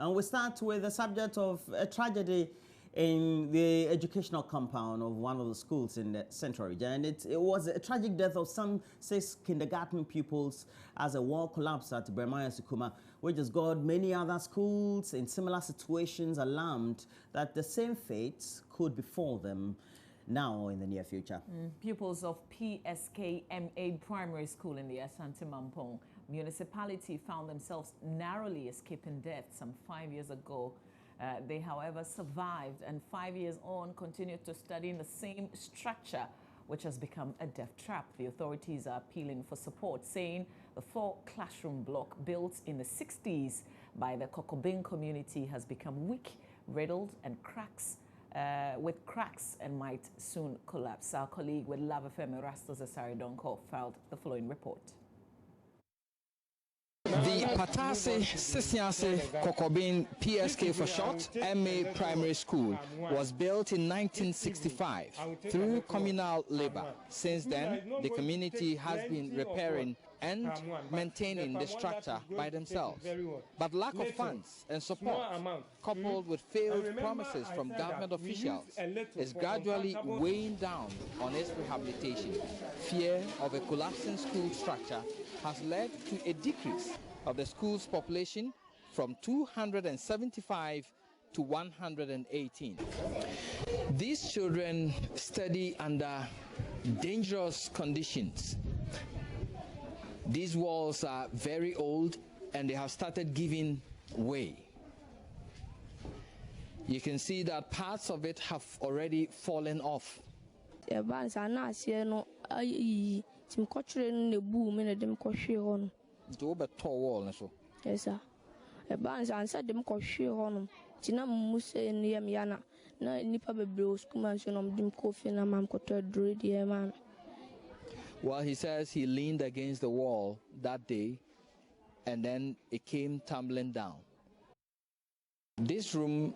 And we start with the subject of a tragedy in the educational compound of one of the schools in the central region. And it was a tragic death of some 6 kindergarten pupils as a wall collapsed at Bremaya Sukuma, which has got many other schools in similar situations alarmed that the same fate could befall them now or in the near future. Pupils of PSKMA Primary School in the Ashanti Mampong municipality found themselves narrowly escaping death some 5 years ago. They, however, survived and 5 years on continued to study in the same structure, which has become a death trap. The authorities are appealing for support, saying the 4-classroom block built in the 60s by the Kokobin community has become weak, riddled, and with cracks and might soon collapse. Our colleague with Love FM, Erastus Asaridonko, filed the following report. The Patase Sisiase Kokobin PSK for short, MA Primary School was built in 1965 through communal labor. Since then, the community has been repairing and maintaining the structure by themselves. But lack of funds and support, coupled with failed promises from government officials, is gradually weighing down on its rehabilitation. Fear of a collapsing school structure has led to a decrease of the school's population from 275 to 118. These children study under dangerous conditions. These walls are very old and they have started giving way. You can see that parts of it have already fallen off. Do you have a tall wall? Yes, sir. A bands answered them Koshi Tina Musse and Yamiana. No, Nipa Bros, Kumanson, Dim Coffin, and Mam Cotter Druid, man. Well, he says he leaned against the wall that day and then it came tumbling down. This room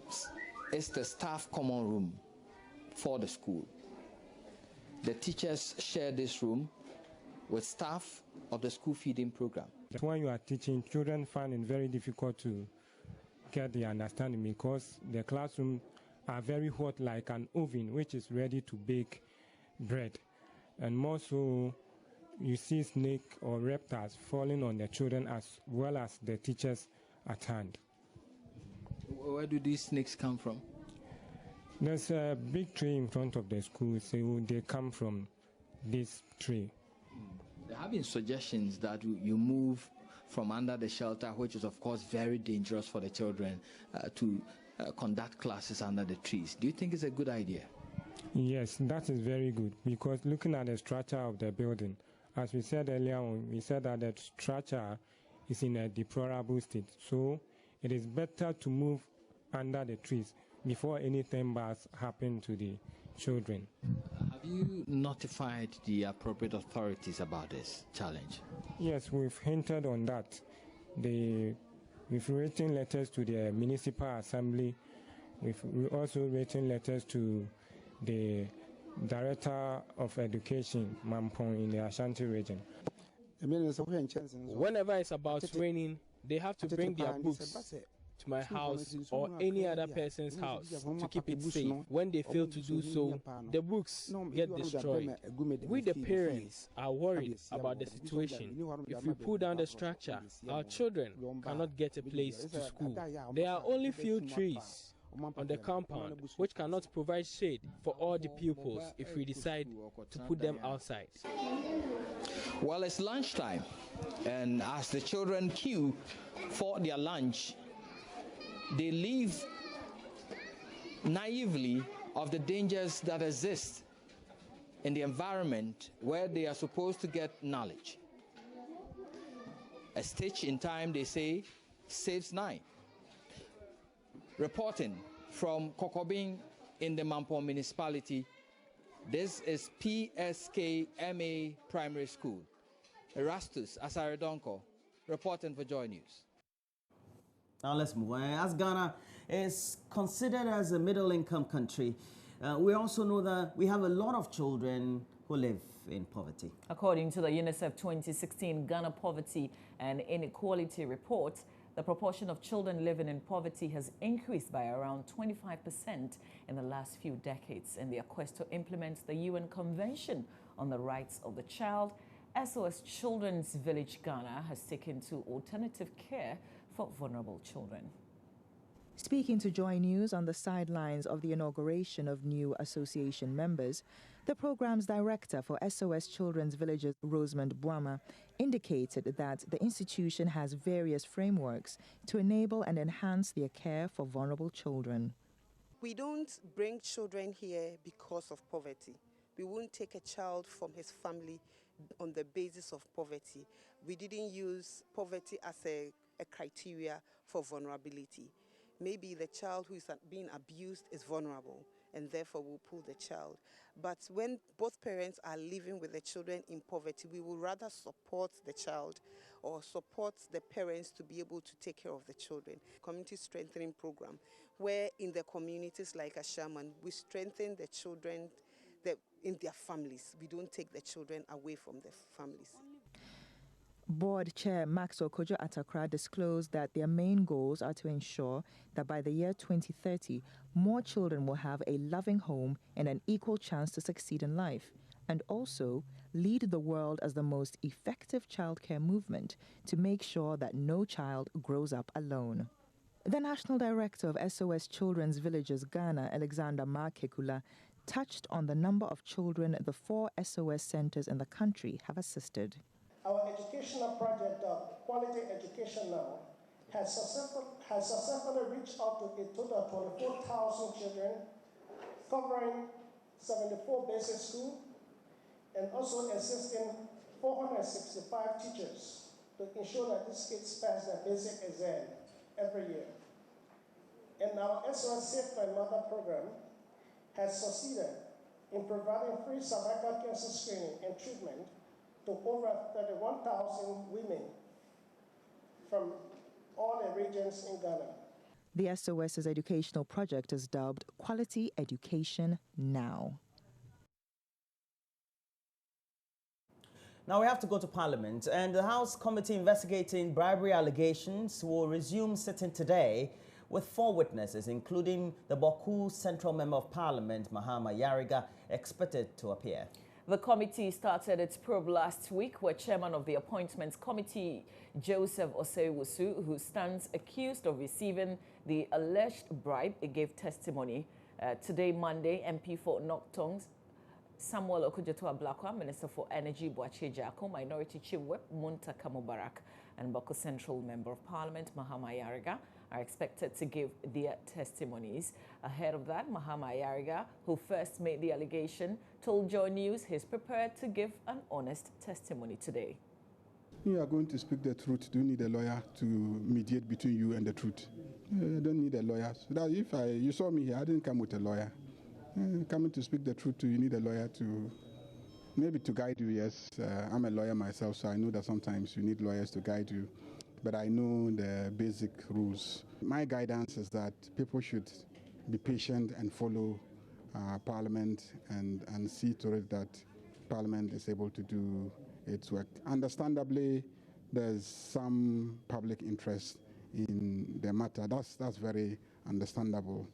is the staff common room for the school. The teachers share this room with staff of the school feeding program. When you are teaching, children find it very difficult to get the understanding because the classrooms are very hot like an oven which is ready to bake bread. And more so, you see snake or reptiles falling on the children as well as the teachers at hand. Where do these snakes come from? There's a big tree in front of the school, so they come from this tree. There have been suggestions that you move from under the shelter, which is of course very dangerous for the children, to conduct classes under the trees. Do you think it's a good idea? Yes, that is very good because looking at the structure of the building, as we said earlier on, we said that the structure is in a deplorable state. So it is better to move under the trees before anything bad happens to the children. Have you notified the appropriate authorities about this challenge? Yes, we've hinted on that. We've written letters to the municipal assembly. We've also written letters to the Director of Education, Mampong, in the Ashanti region. Whenever it's about raining, they have to bring their books to my house or any other person's house to keep it safe. When they fail to do so, the books get destroyed. We, the parents, are worried about the situation. If we pull down the structure, our children cannot get a place to school. There are only few trees on the compound which cannot provide shade for all the pupils if we decide to put them outside. Well, it's lunchtime, and as the children queue for their lunch, they live naively of the dangers that exist in the environment where they are supposed to get knowledge. A stitch in time, they say, saves 9. Reporting from Kokobin in the Mampong municipality, this is PSKMA Primary School. Erastus Asaridonko, reporting for Joy News. Now let's move on. As Ghana is considered as a middle-income country, we also know that we have a lot of children who live in poverty. According to the UNICEF 2016 Ghana Poverty and Inequality Report, The proportion of children living in poverty has increased by around 25% in the last few decades. In their quest to implement the UN Convention on the Rights of the Child, SOS Children's Village Ghana has taken to alternative care for vulnerable children. Speaking to Joy News on the sidelines of the inauguration of new association members, the program's director for SOS Children's Villages, Rosamond Boama, indicated that the institution has various frameworks to enable and enhance their care for vulnerable children. We don't bring children here because of poverty. We won't take a child from his family on the basis of poverty. We didn't use poverty as a criteria for vulnerability. Maybe the child who is being abused is vulnerable, and therefore we'll pull the child. But when both parents are living with the children in poverty, we will rather support the child or support the parents to be able to take care of the children. Community strengthening program, where in the communities like Ashaman, we strengthen the children in their families. We don't take the children away from their families. Board Chair Max Okojo Atakra disclosed that their main goals are to ensure that by the year 2030, more children will have a loving home and an equal chance to succeed in life, and also lead the world as the most effective childcare movement to make sure that no child grows up alone. The National Director of SOS Children's Villages Ghana, Alexander Markekula, touched on the number of children the 4 SOS centers in the country have assisted. Our educational project of Quality Education Now has successfully reached out to a total of 24,000 children, covering 74 basic schools, and also assisting 465 teachers to ensure that these kids pass their basic exam every year. And our SOS Safe by Mother program has succeeded in providing free cervical cancer screening and treatment to over 31,000 women from all the regions in Ghana. The SOS's educational project is dubbed Quality Education Now. Now we have to go to Parliament, and the House Committee investigating bribery allegations will resume sitting today with 4 witnesses, including the Boku Central Member of Parliament, Mahama Yariga, expected to appear. The committee started its probe last week, where Chairman of the Appointments Committee, Joseph Osei-Wusu, who stands accused of receiving the alleged bribe, gave testimony. Today, Monday, MP for Noctongs, Samuel Okudzeto-Ablakwa, Minister for Energy, Boakye Jako, Minority Chief Whip, Muntaka Mubarak, and Boko Central Member of Parliament, Mahama Yariga, are expected to give their testimonies. Ahead of that, Mahama Yariga, who first made the allegation, told Joy News he's prepared to give an honest testimony today. You are going to speak the truth. Do you need a lawyer to mediate between you and the truth? You don't need a lawyer. So that if you saw me here, I didn't come with a lawyer. Coming to speak the truth, you need a lawyer to maybe to guide you. Yes, I'm a lawyer myself, so I know that sometimes you need lawyers to guide you. But I know the basic rules. My guidance is that people should be patient and follow Parliament and see to it that Parliament is able to do its work. Understandably, there's some public interest in the matter. That's very understandable.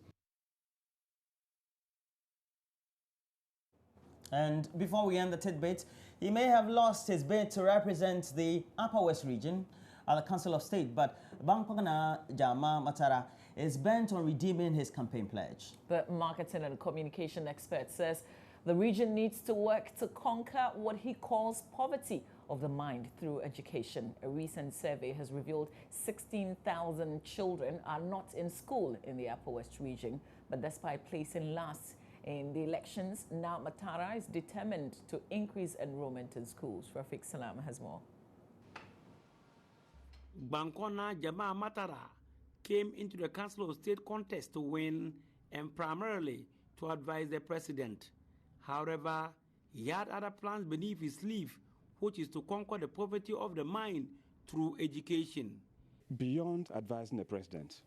And before we end the tidbit, he may have lost his bid to represent the Upper West region at the Council of State, but Bankogana Jama Matara is bent on redeeming his campaign pledge. The marketing and communication expert says the region needs to work to conquer what he calls poverty of the mind through education. A recent survey has revealed 16,000 children are not in school in the Upper West region, but despite placing last in the elections, now Matara is determined to increase enrollment in schools. Rafiq Salam has more. Bankona Jama Matara came into the Council of State contest to win and primarily to advise the president. However, he had other plans beneath his sleeve, which is to conquer the poverty of the mind through education. Beyond advising the president,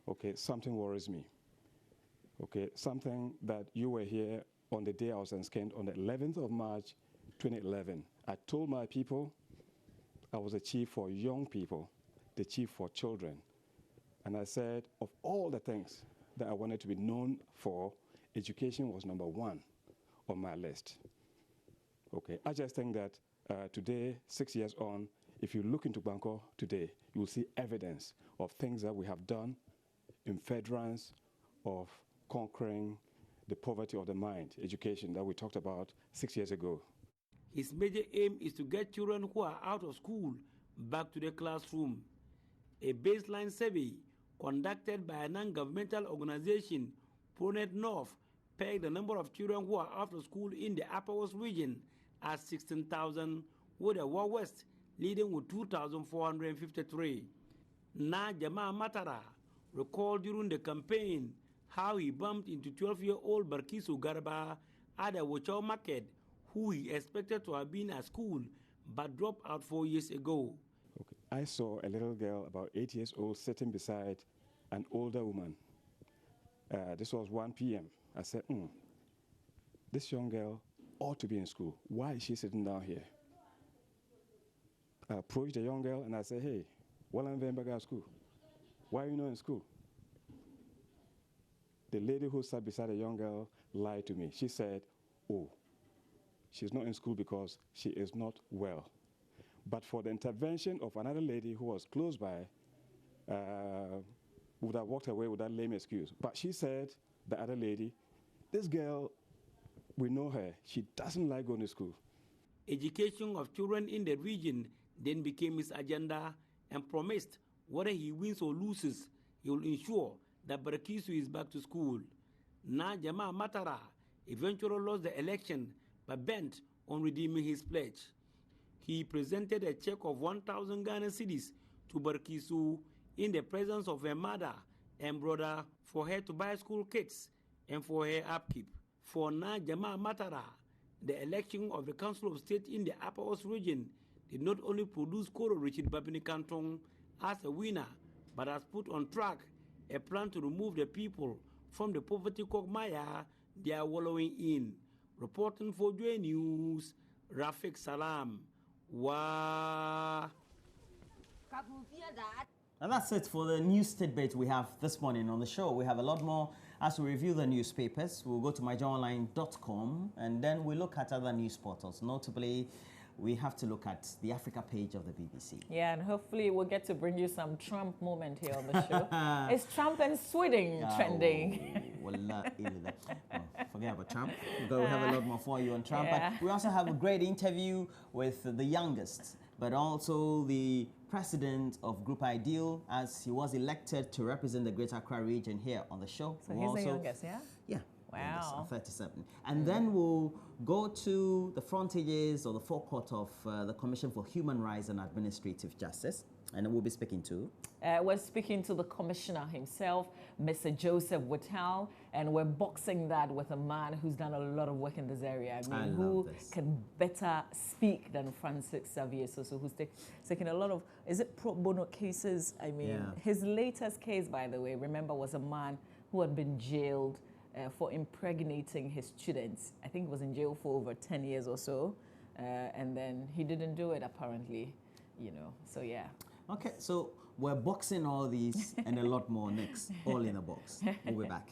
okay, something worries me. Okay, something that you were here on the day I was ensconced on the 11th of March, 2011. I told my people I was a chief for young people the chief for children. And I said, of all the things that I wanted to be known for, education was number one on my list. Okay, I just think that today, 6 years on, if you look into Bangkok today, you will see evidence of things that we have done in furtherance of conquering the poverty of the mind, education that we talked about 6 years ago. His major aim is to get children who are out of school back to the classroom. A baseline survey conducted by a non-governmental organization, Pronet North, pegged the number of children who are out of school in the Upper West region at 16,000, with the West leading with 2,453. Na Jama Matara recalled during the campaign how he bumped into 12-year-old Barkisu Garba at the Wochao market, who he expected to have been at school but dropped out 4 years ago. Okay. I saw a little girl about 8 years old sitting beside an older woman. This was 1 p.m. I said, this young girl ought to be in school. Why is she sitting down here? I approached the young girl and I said, hey, well, I'm going back to school. Why are you not in school? The lady who sat beside the young girl lied to me. She said, oh, she's not in school because she is not well. But for the intervention of another lady who was close by, would have walked away with that lame excuse. But she said, the other lady, this girl, we know her. She doesn't like going to school. Education of children in the region then became his agenda and promised whether he wins or loses, he will ensure that Barkisu is back to school. Na Jama Matara eventually lost the election but bent on redeeming his pledge. He presented a check of 1,000 Ghana cedis to Barkisu in the presence of her mother and brother for her to buy school kits and for her upkeep. For Na Jama Matara, the election of the Council of State in the Upper West region did not only produce Koro Richard Babini Kantong as a winner, but has put on track a plan to remove the people from the poverty quagmire they are wallowing in. Reporting for Joy News, Rafik Salam. Wow. And that's it for the news tidbits we have this morning on the show. We have a lot more as we review the newspapers. We'll go to myjoyonline.com and then we look at other news portals. Notably, we have to look at the Africa page of the BBC. Yeah, and hopefully we'll get to bring you some Trump moment here on the show. Is Trump and Sweden trending? Forget about Trump. We have a lot more for you on Trump. Yeah. But we also have a great interview with the youngest, but also the president of Group Ideal, as he was elected to represent the Greater Accra region here on the show. So he's the youngest, yeah? Yeah. Wow. 37. And then we'll go to the frontages or the forecourt of the Commission for Human Rights and Administrative Justice. And we'll be speaking to? We're speaking to the commissioner himself, Mr. Joseph Whittal, and we're boxing that with a man who's done a lot of work in this area. I mean, who can better speak than Francis Xavier Soso, who's taken a lot of, is it pro bono cases? I mean, his latest case, by the way, remember, was a man who had been jailed for impregnating his students. I think he was in jail for over 10 years or so, and then he didn't do it, apparently, you know, so yeah. Okay, so we're boxing all these and a lot more next, all in a box. We'll be back.